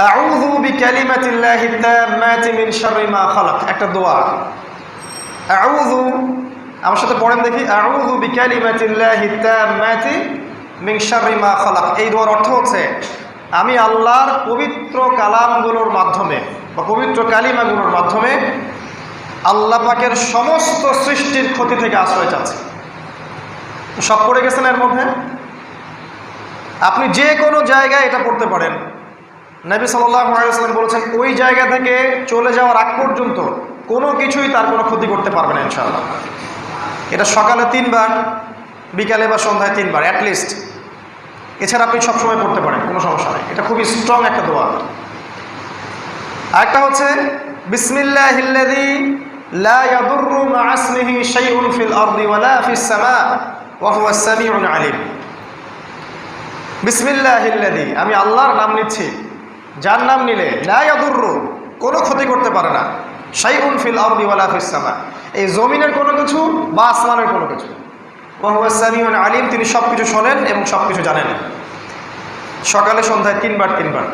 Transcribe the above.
আউযু বিকালিমাতিল্লাহি তাম্মাতি মিন শাররি মা খালাক, একটা দোয়া। আউযু, আমার সাথে পড়েন দেখি। আউযু বিকালিমাতিল্লাহি তাম্মাতি মিন শাররি মা খালাক। এই দোয়ার অর্থ হচ্ছে আমি আল্লাহর পবিত্র কালামগুলোর মাধ্যমে বা পবিত্র কালিমাগুলোর মাধ্যমে আল্লাহ পাকের সমস্ত সৃষ্টির ক্ষতি থেকে আশ্রয় চাচ্ছি। সব পড়ে গেছেন এর মধ্যে? আপনি যে কোনো জায়গায় এটা পড়তে পারেন। নবী সাল্লাল্লাহু আলাইহি ওয়াসাল্লাম বলেছেন ওই জায়গা থেকে চলে যাওয়ার আগ পর্যন্ত কোনো কিছুই তার কোনো ক্ষতি করতে পারবে না ইনশাআল্লাহ। এটা সকালে 3 বার, বিকালে বা সন্ধ্যায় 3 বার অ্যাটলিস্ট। এছাড়া আপনি সবসময় পড়তে পারেন, কোনো সমস্যা নেই। এটা খুবই স্ট্রং একটা দোয়া। আরেকটা হচ্ছে বিসমিল্লাহিল্লাযী লা ইয়াদুররু মা'a ইসমিহি শাইউন ফিল আরদি ওয়ালা ফিস সামা ওয়া হুয়াস সামিউল আলিম। বিসমিল্লাহিল্লাযী, আমি আল্লাহর নাম নিচ্ছি, যার নাম নিলে লা ইয়াদুররু, কোনো ক্ষতি করতে পারে না, শাইউন ফিল আরদি ওয়ালা ফিস সামা, এই জমিনের কোনো কিছু বা আসমানের কোনো কিছু, ওয়া হুয়াস সামিউল আলিম, তিনি সব কিছু শোনেন এবং সব কিছু জানেন। সকালে সন্ধ্যায় 3 বার 3 বার।